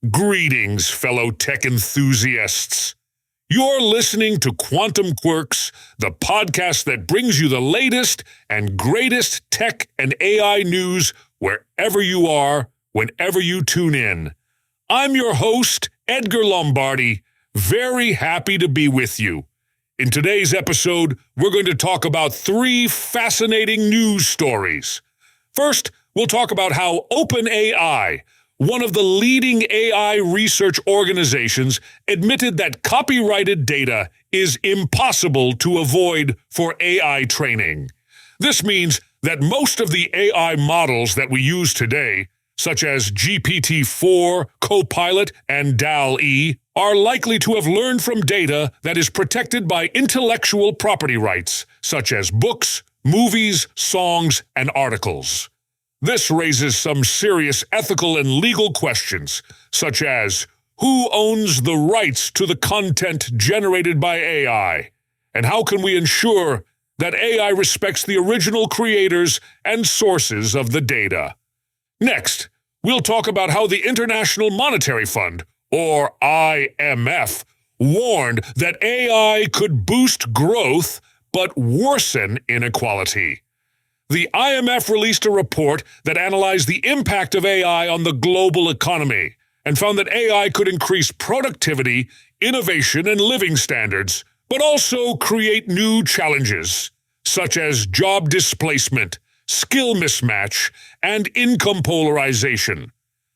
Greetings, fellow tech enthusiasts. You're listening to Quantum Quirks, the podcast that brings you the latest and greatest tech and AI news wherever you are, whenever you tune in. I'm your host, Edgar Lombardi, very happy to be with you. In today's episode, we're going to talk about 3 fascinating news stories. First, we'll talk about how OpenAI, one of the leading AI research organizations, admitted that copyrighted data is impossible to avoid for AI training. This means that most of the AI models that we use today, such as GPT-4, Copilot, and DALL-E, are likely to have learned from data that is protected by intellectual property rights, such as books, movies, songs, and articles. This raises some serious ethical and legal questions, such as who owns the rights to the content generated by AI, and how can we ensure that AI respects the original creators and sources of the data. Next, we'll talk about how the International Monetary Fund, or IMF, warned that AI could boost growth but worsen inequality. The IMF released a report that analyzed the impact of AI on the global economy and found that AI could increase productivity, innovation, and living standards, but also create new challenges, such as job displacement, skill mismatch, and income polarization.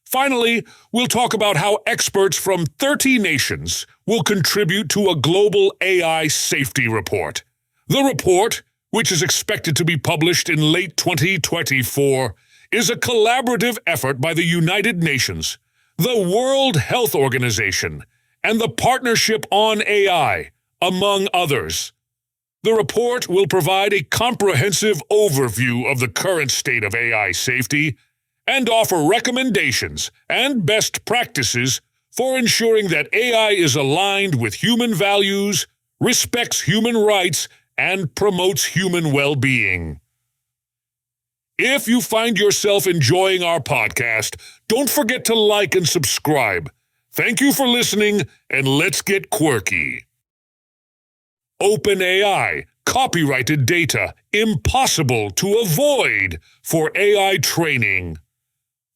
Finally, we'll talk about how experts from 30 nations will contribute to a global AI safety report. The report, which is expected to be published in late 2024, is a collaborative effort by the United Nations, the World Health Organization, and the Partnership on AI, among others. The report will provide a comprehensive overview of the current state of AI safety and offer recommendations and best practices for ensuring that AI is aligned with human values, respects human rights, and promotes human well-being. If you find yourself enjoying our podcast, don't forget to like and subscribe. Thank you for listening, and let's get quirky. OpenAI, copyrighted data, impossible to avoid for AI training.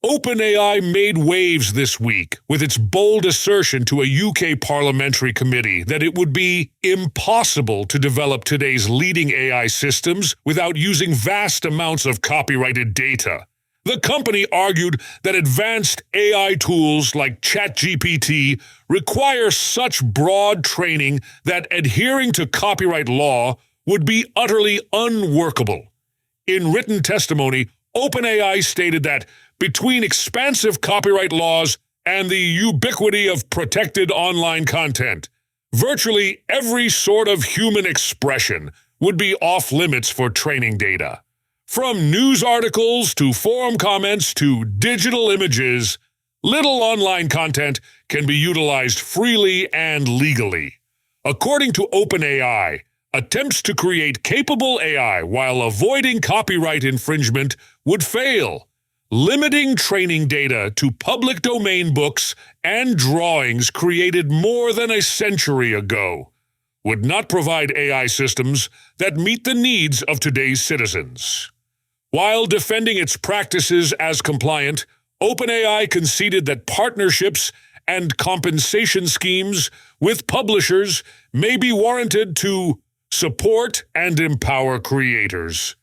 OpenAI made waves this week with its bold assertion to a UK parliamentary committee that it would be impossible to develop today's leading AI systems without using vast amounts of copyrighted data. The company argued that advanced AI tools like ChatGPT require such broad training that adhering to copyright law would be utterly unworkable. In written testimony, OpenAI stated that between expansive copyright laws and the ubiquity of protected online content, virtually every sort of human expression would be off-limits for training data. From news articles to forum comments to digital images, little online content can be utilized freely and legally. According to OpenAI, attempts to create capable AI while avoiding copyright infringement would fail. Limiting training data to public domain books and drawings created more than a century ago would not provide AI systems that meet the needs of today's citizens. While defending its practices as compliant, OpenAI conceded that partnerships and compensation schemes with publishers may be warranted to support and empower creators.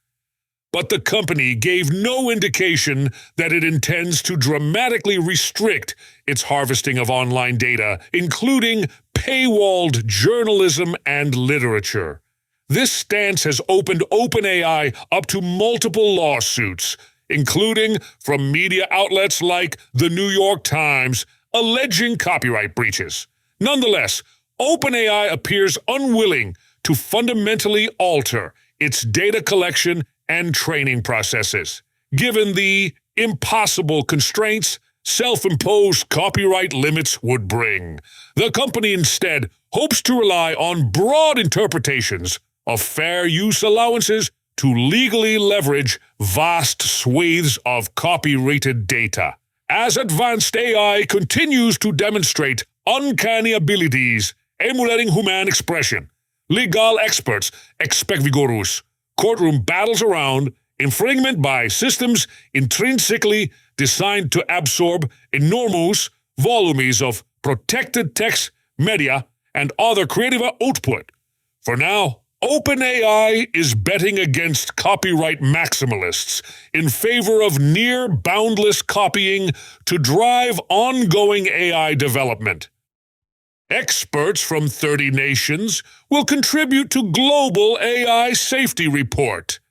But the company gave no indication that it intends to dramatically restrict its harvesting of online data, including paywalled journalism and literature. This stance has opened OpenAI up to multiple lawsuits, including from media outlets like the New York Times, alleging copyright breaches. Nonetheless, OpenAI appears unwilling to fundamentally alter its data collection and training processes, given the impossible constraints self-imposed copyright limits would bring. The company instead hopes to rely on broad interpretations of fair use allowances to legally leverage vast swathes of copyrighted data. as advanced AI continues to demonstrate uncanny abilities emulating human expression. Legal experts expect vigorous courtroom battles around infringement by systems intrinsically designed to absorb enormous volumes of protected text, media, and other creative output. For now, OpenAI is betting against copyright maximalists in favor of near-boundless copying to drive ongoing AI development. Experts from 30 nations will contribute to Global AI Safety Report.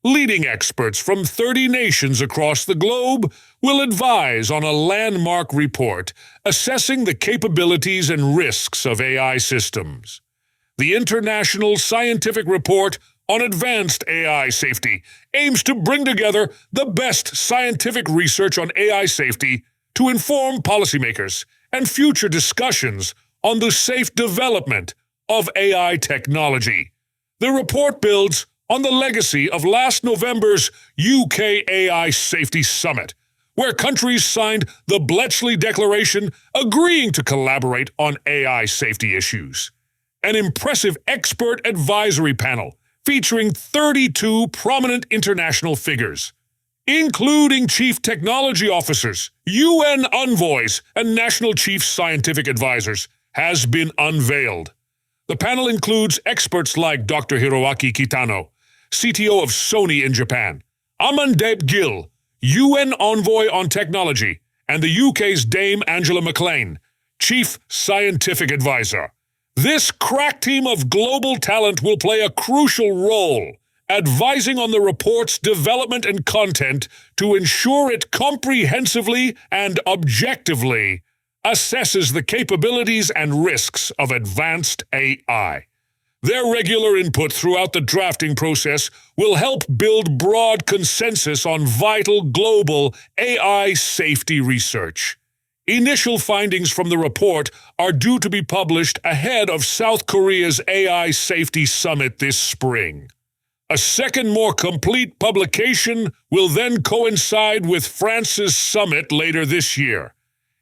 Leading experts from 30 nations across the globe will advise on a landmark report assessing the capabilities and risks of AI systems. The International Scientific Report on Advanced AI Safety aims to bring together the best scientific research on AI safety to inform policymakers and future discussions on the safe development of AI technology. The report builds on the legacy of last November's UK AI Safety Summit, where countries signed the Bletchley Declaration agreeing to collaborate on AI safety issues. An impressive expert advisory panel featuring 32 prominent international figures, including chief technology officers, UN envoys, and national chief scientific advisors, has been unveiled. The panel includes experts like Dr. Hiroaki Kitano, CTO of Sony in Japan, Amandeep Gill, UN envoy on technology, and the UK's Dame Angela McLean, chief scientific advisor. This crack team of global talent will play a crucial role, advising on the report's development and content to ensure it comprehensively and objectively assesses the capabilities and risks of advanced AI. Their regular input throughout the drafting process will help build broad consensus on vital global AI safety research. Initial findings from the report are due to be published ahead of South Korea's AI Safety Summit this spring. A second, more complete publication will then coincide with France's summit later this year,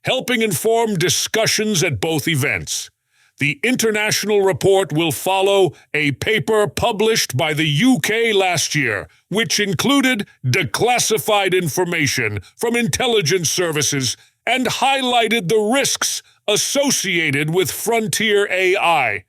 helping inform discussions at both events. The international report will follow a paper published by the UK last year, which included declassified information from intelligence services and highlighted the risks associated with frontier AI.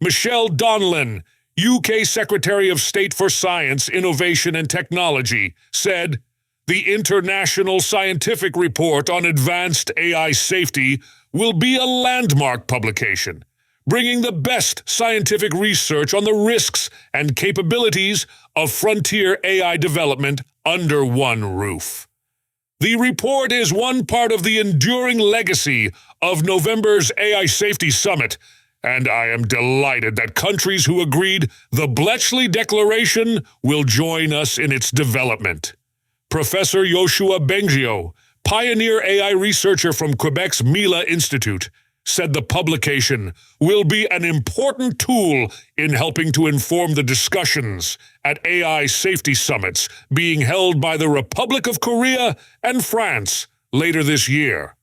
Michelle Donlan, UK Secretary of State for Science, Innovation and Technology, said, "The International Scientific Report on Advanced AI Safety will be a landmark publication, bringing the best scientific research on the risks and capabilities of frontier AI development under one roof." The report is one part of the enduring legacy of November's AI Safety Summit, and I am delighted that countries who agreed the Bletchley Declaration will join us in its development. Professor Yoshua Bengio, pioneer AI researcher from Quebec's Mila Institute, said the publication will be an important tool in helping to inform the discussions at AI safety summits being held by the Republic of Korea and France later this year.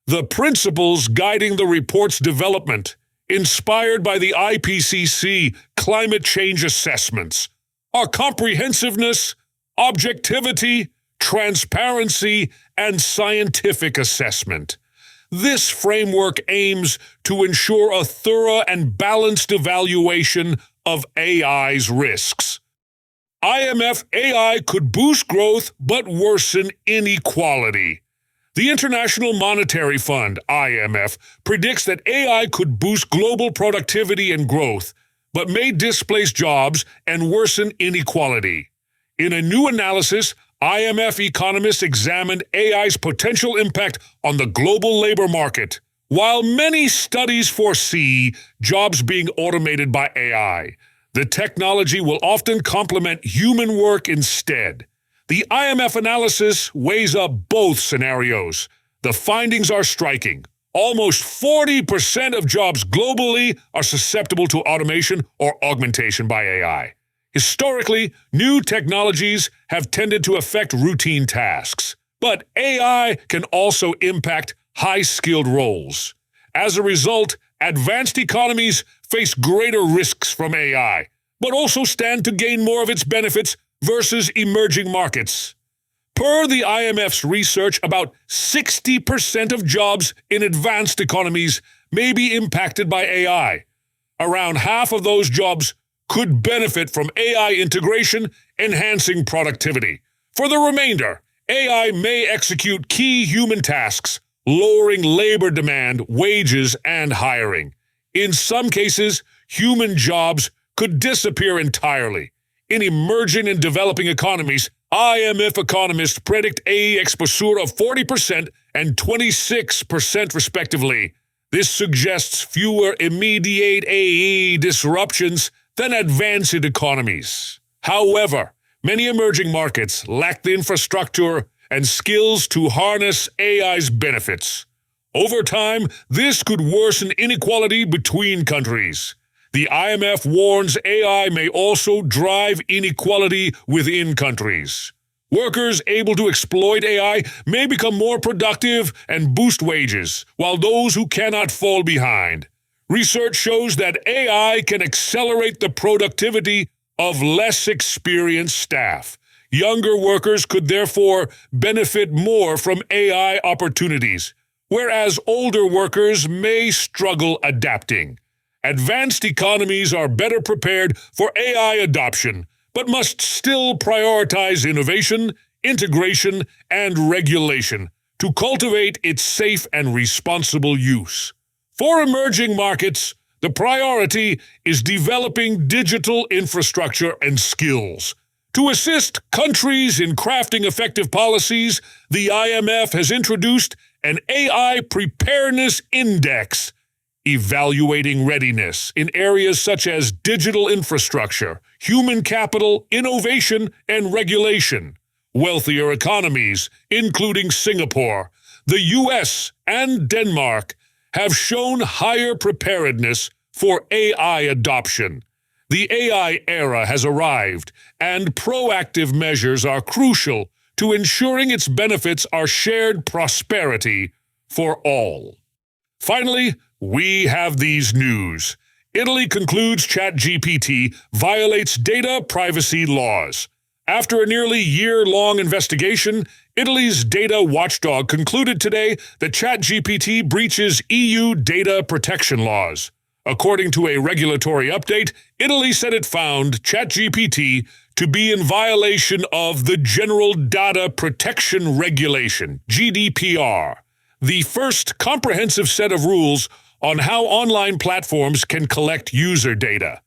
The principles guiding the report's development, inspired by the IPCC climate change assessments, are comprehensiveness, objectivity, transparency, and scientific assessment. This framework aims to ensure a thorough and balanced evaluation of AI's risks. IMF AI could boost growth but worsen inequality. The International Monetary Fund, IMF, predicts that AI could boost global productivity and growth, but may displace jobs and worsen inequality. In a new analysis, IMF economists examined AI's potential impact on the global labor market. While many studies foresee jobs being automated by AI, the technology will often complement human work instead. The IMF analysis weighs up both scenarios. The findings are striking. Almost 40% of jobs globally are susceptible to automation or augmentation by AI. Historically, new technologies have tended to affect routine tasks, But AI can also impact high-skilled roles. As a result, advanced economies face greater risks from AI, but also stand to gain more of its benefits versus emerging markets. Per the IMF's research, about 60% of jobs in advanced economies may be impacted by AI. Around half of those jobs could benefit from AI integration, enhancing productivity. For the remainder, AI may execute key human tasks, lowering labor demand, wages, and hiring. In some cases, human jobs could disappear entirely. In emerging and developing economies, IMF economists predict AE exposure of 40% and 26% respectively. This suggests fewer immediate AE disruptions than advanced economies. However, many emerging markets lack the infrastructure and skills to harness AI's benefits. Over time, this could worsen inequality between countries. The IMF warns AI may also drive inequality within countries. Workers able to exploit AI may become more productive and boost wages, while those who cannot fall behind. Research shows that AI can accelerate the productivity of less experienced staff. Younger workers could therefore benefit more from AI opportunities, whereas older workers may struggle adapting. Advanced economies are better prepared for AI adoption, but must still prioritize innovation, integration, and regulation to cultivate its safe and responsible use. For emerging markets, the priority is developing digital infrastructure and skills. To assist countries in crafting effective policies, the IMF has introduced an AI Preparedness Index, evaluating readiness in areas such as digital infrastructure, human capital, innovation, and regulation. Wealthier economies, including Singapore, the US, and Denmark, have shown higher preparedness for AI adoption. The AI era has arrived, and proactive measures are crucial to ensuring its benefits are shared prosperity for all. Finally, we have these news. Italy concludes ChatGPT violates data privacy laws. After a nearly year-long investigation, Italy's data watchdog concluded today that ChatGPT breaches EU data protection laws. According to a regulatory update, Italy said it found ChatGPT to be in violation of the General Data Protection Regulation, GDPR, the first comprehensive set of rules on how online platforms can collect user data.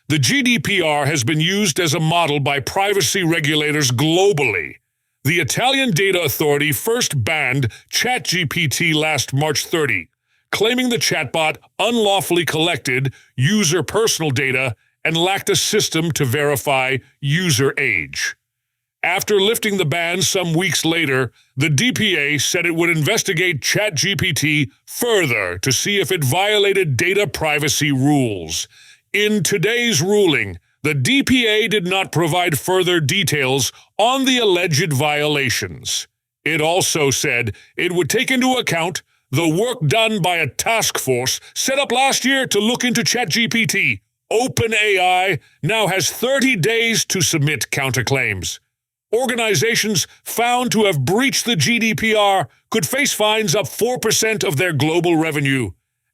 The GDPR has been used as a model by privacy regulators globally. The Italian Data Authority first banned ChatGPT last March 30, claiming the chatbot unlawfully collected user personal data and lacked a system to verify user age. After lifting the ban some weeks later, the DPA said it would investigate ChatGPT further to see if it violated data privacy rules. In today's ruling, the DPA did not provide further details on the alleged violations. It also said it would take into account the work done by a task force set up last year to look into ChatGPT. OpenAI now has 30 days to submit counterclaims. Organizations found to have breached the GDPR could face fines up 4% of their global revenue.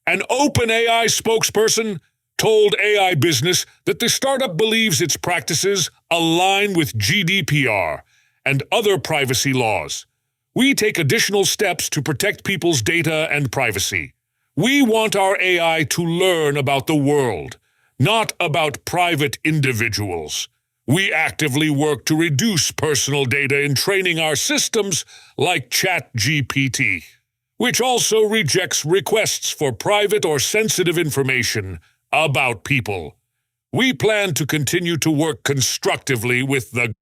An OpenAI spokesperson told AI Business that the startup believes its practices align with GDPR and other privacy laws. We take additional steps to protect people's data and privacy. We want our AI to learn about the world, not about private individuals. We actively work to reduce personal data in training our systems like ChatGPT, which also rejects requests for private or sensitive information about people. We plan to continue to work constructively with the